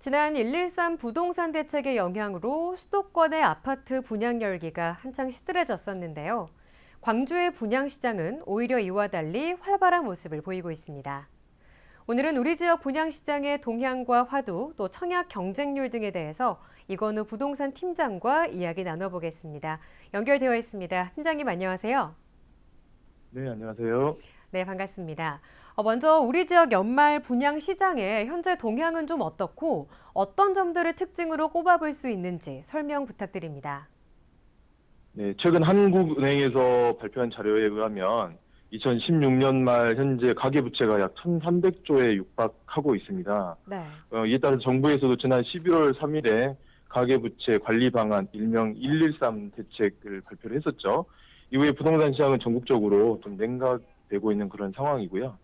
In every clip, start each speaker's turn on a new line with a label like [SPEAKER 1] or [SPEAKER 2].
[SPEAKER 1] 지난 113 부동산 대책의 영향으로 수도권의 아파트 분양 열기가 한창 시들해졌었는데요. 광주의 분양 시장은 오히려 이와 달리 활발한 모습을 보이고 있습니다. 오늘은 우리 지역 분양 시장의 동향과 화두, 또 청약 경쟁률 등에 대해서 이건우 부동산 팀장과 이야기 나눠보겠습니다. 연결되어 있습니다. 팀장님 안녕하세요.
[SPEAKER 2] 네, 안녕하세요.
[SPEAKER 1] 네, 반갑습니다. 먼저 우리 지역 연말 분양 시장의 현재 동향은 좀 어떻고 어떤 점들을 특징으로 꼽아볼 수 있는지 설명 부탁드립니다.
[SPEAKER 2] 네, 최근 한국은행에서 발표한 자료에 의하면 2016년 말 현재 가계부채가 약 1,300조에 육박하고 있습니다.
[SPEAKER 1] 네.
[SPEAKER 2] 이에 따라 정부에서도 지난 11월 3일에 가계부채 관리 방안 일명 113 대책을 발표를 했었죠. 이후에 부동산 시장은 전국적으로 좀 냉각되고 있는 그런 상황이고요.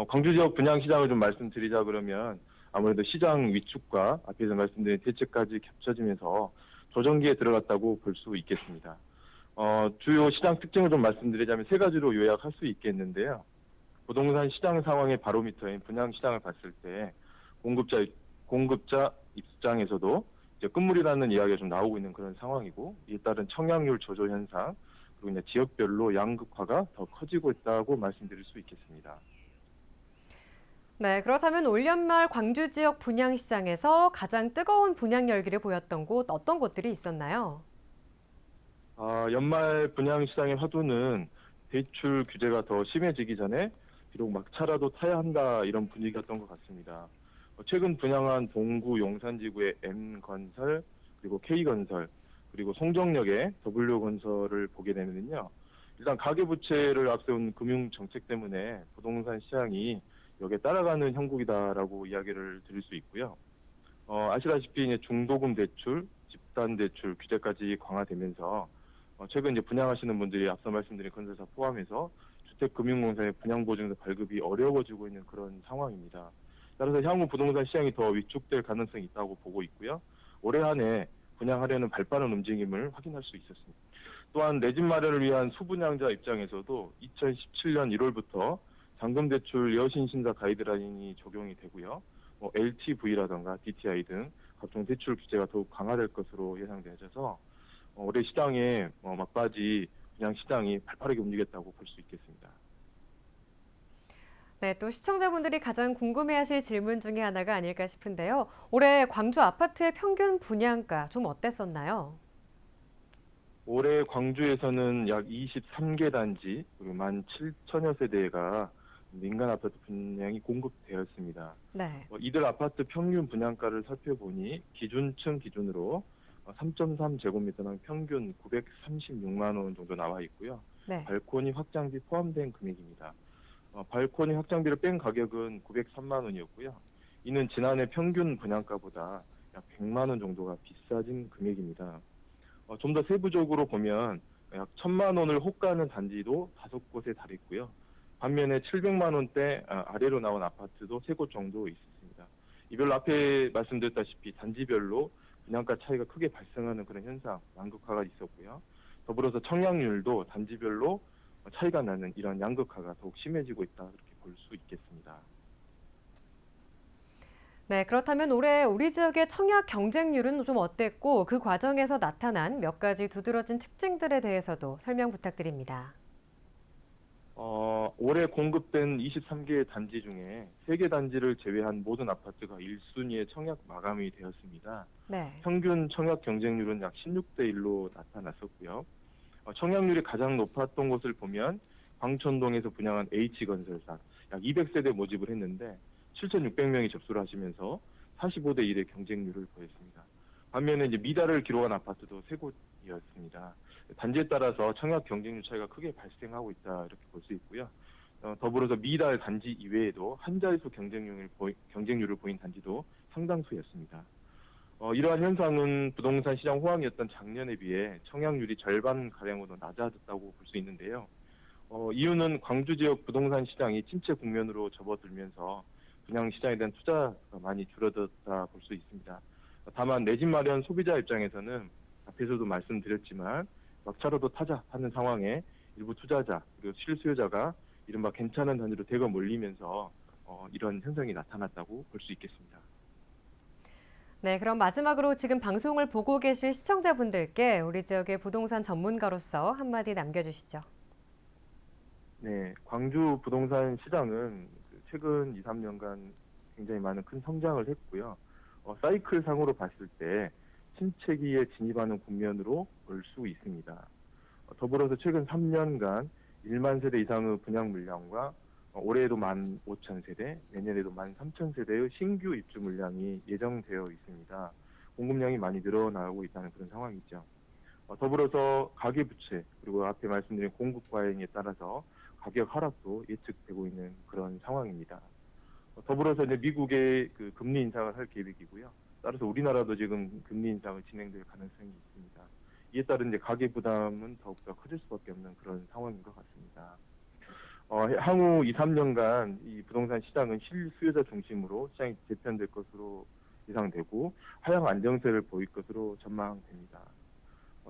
[SPEAKER 2] 광주 지역 분양 시장을 좀 말씀드리자 그러면 아무래도 시장 위축과 앞에서 말씀드린 대책까지 겹쳐지면서 조정기에 들어갔다고 볼 수 있겠습니다. 주요 시장 특징을 좀 말씀드리자면 세 가지로 요약할 수 있겠는데요. 부동산 시장 상황의 바로미터인 분양 시장을 봤을 때 공급자 입장에서도 이제 끝물이라는 이야기가 좀 나오고 있는 그런 상황이고, 이에 따른 청약률 조절 현상, 그리고 이제 지역별로 양극화가 더 커지고 있다고 말씀드릴 수 있겠습니다.
[SPEAKER 1] 네, 그렇다면 올 연말 광주 지역 분양 시장에서 가장 뜨거운 분양 열기를 보였던 곳 어떤 곳들이 있었나요?
[SPEAKER 2] 연말 분양 시장의 화두는 대출 규제가 더 심해지기 전에 비록 막차라도 타야 한다 이런 분위기였던 것 같습니다. 최근 분양한 동구 용산지구의 M건설, 그리고 K건설, 그리고 송정역의 W건설을 보게 되면요. 일단 가계부채를 앞세운 금융정책 때문에 부동산 시장이 여기에 따라가는 형국이다라고 이야기를 드릴 수 있고요. 아시다시피 이제 중도금 대출, 집단 대출 규제까지 강화되면서 최근 이제 분양하시는 분들이 앞서 말씀드린 건설사 포함해서 주택금융공사의 분양보증서 발급이 어려워지고 있는 그런 상황입니다. 따라서 향후 부동산 시장이 더 위축될 가능성이 있다고 보고 있고요. 올해 한 해 분양하려는 발빠른 움직임을 확인할 수 있었습니다. 또한 내 집 마련을 위한 수분양자 입장에서도 2017년 1월부터 잔금대출 여신신사 가이드라인이 적용이 되고요. LTV라든가 DTI 등 각종 대출 규제가 더욱 강화될 것으로 예상되어져서 올해 시장에 막바지 분양 시장이 발빠르게 움직였다고 볼 수 있겠습니다.
[SPEAKER 1] 네, 또 시청자분들이 가장 궁금해하실 질문 중에 하나가 아닐까 싶은데요. 올해 광주 아파트의 평균 분양가 좀 어땠었나요?
[SPEAKER 2] 올해 광주에서는 약 23개 단지 그리고 17,000여 세대가 민간 아파트 분양이 공급되었습니다.
[SPEAKER 1] 네.
[SPEAKER 2] 이들 아파트 평균 분양가를 살펴보니 기준층 기준으로 3.3제곱미터당 평균 936만 원 정도 나와 있고요.
[SPEAKER 1] 네.
[SPEAKER 2] 발코니 확장비 포함된 금액입니다. 발코니 확장비를 뺀 가격은 903만 원이었고요. 이는 지난해 평균 분양가보다 약 100만 원 정도가 비싸진 금액입니다. 좀 더 세부적으로 보면 약 1,000만 원을 호가하는 단지도 5곳에 달했고요. 반면에 700만 원대 아래로 나온 아파트도 3곳 정도 있었습니다. 이별로 앞에 말씀드렸다시피 단지별로 분양가 차이가 크게 발생하는 그런 현상, 양극화가 있었고요. 더불어서 청약률도 단지별로 차이가 나는 이런 양극화가 더욱 심해지고 있다, 그렇게 볼 수 있겠습니다.
[SPEAKER 1] 네, 그렇다면 올해 우리 지역의 청약 경쟁률은 좀 어땠고 그 과정에서 나타난 몇 가지 두드러진 특징들에 대해서도 설명 부탁드립니다.
[SPEAKER 2] 올해 공급된 23개 단지 중에 3개 단지를 제외한 모든 아파트가 1순위의 청약 마감이 되었습니다.
[SPEAKER 1] 네.
[SPEAKER 2] 평균 청약 경쟁률은 약 16대 1로 나타났었고요. 청약률이 가장 높았던 곳을 보면 광천동에서 분양한 H건설사 약 200세대 모집을 했는데 7,600명이 접수를 하시면서 45대 1의 경쟁률을 보였습니다. 반면에 이제 미달을 기록한 아파트도 3곳이었습니다. 단지에 따라서 청약 경쟁률 차이가 크게 발생하고 있다, 이렇게 볼 수 있고요. 더불어서 미달 단지 이외에도 한 자릿수 경쟁률을 보인 단지도 상당수였습니다. 이러한 현상은 부동산 시장 호황이었던 작년에 비해 청약률이 절반 가량으로 낮아졌다고 볼 수 있는데요. 이유는 광주 지역 부동산 시장이 침체 국면으로 접어들면서 분양 시장에 대한 투자가 많이 줄어들었다 볼 수 있습니다. 다만 내 집 마련 소비자 입장에서는 앞에서도 말씀드렸지만 막차로도 타자 하는 상황에 일부 투자자 그리고 실수요자가 이른바 괜찮은 단지로 대거 몰리면서 이런 현상이 나타났다고 볼 수 있겠습니다.
[SPEAKER 1] 네, 그럼 마지막으로 지금 방송을 보고 계실 시청자분들께 우리 지역의 부동산 전문가로서 한마디 남겨주시죠.
[SPEAKER 2] 네, 광주 부동산 시장은 최근 2, 3년간 굉장히 많은 큰 성장을 했고요. 사이클 상으로 봤을 때 침체기에 진입하는 국면으로 볼 수 있습니다. 더불어서 최근 3년간 1만 세대 이상의 분양 물량과 올해에도 15,000세대, 내년에도 13,000세대의 신규 입주 물량이 예정되어 있습니다. 공급량이 많이 늘어나고 있다는 그런 상황이죠. 더불어서 가계부채 그리고 앞에 말씀드린 공급 과잉에 따라서 가격 하락도 예측되고 있는 그런 상황입니다. 더불어서 이제 미국의 그 금리 인상을 할 계획이고요. 따라서 우리나라도 지금 금리 인상을 진행될 가능성이 있습니다. 이에 따른 이제 가계 부담은 더욱더 커질 수밖에 없는 그런 상황인 것 같습니다. 향후 2, 3년간 이 부동산 시장은 실수요자 중심으로 시장이 재편될 것으로 예상되고 하향 안정세를 보일 것으로 전망됩니다.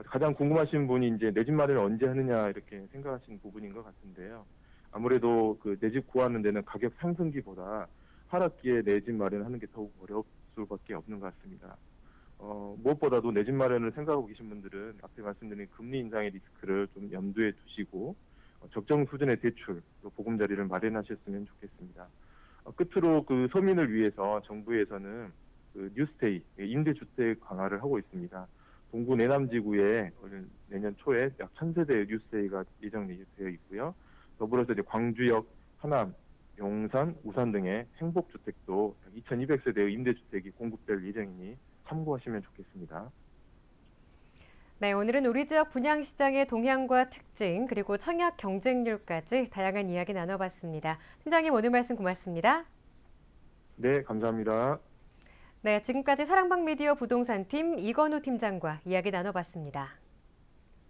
[SPEAKER 2] 가장 궁금하신 분이 이제 내 집 마련을 언제 하느냐 이렇게 생각하시는 부분인 것 같은데요. 아무래도 그 내 집 구하는 데는 가격 상승기보다 하락기에 내 집 마련하는 게 더욱 어려울 수밖에 없는 것 같습니다. 무엇보다도 내 집 마련을 생각하고 계신 분들은 앞에 말씀드린 금리 인상의 리스크를 좀 염두에 두시고 적정 수준의 대출, 또 보금자리를 마련하셨으면 좋겠습니다. 끝으로 그 서민을 위해서 정부에서는 그 뉴스테이, 임대주택 강화를 하고 있습니다. 동구 내남지구에 내년 초에 약 1,000세대의 뉴스테이가 예정되어 있고요. 더불어서 이제 광주역, 하남, 용산, 우산 등의 행복주택도 약 2,200세대의 임대주택이 공급될 예정이니 참고하시면 좋겠습니다.
[SPEAKER 1] 네, 오늘은 우리 지역 분양시장의 동향과 특징, 그리고 청약 경쟁률까지 다양한 이야기 나눠봤습니다. 팀장님 오늘 말씀 고맙습니다.
[SPEAKER 2] 네, 감사합니다.
[SPEAKER 1] 네, 지금까지 사랑방 미디어 부동산팀 이건우 팀장과 이야기 나눠봤습니다.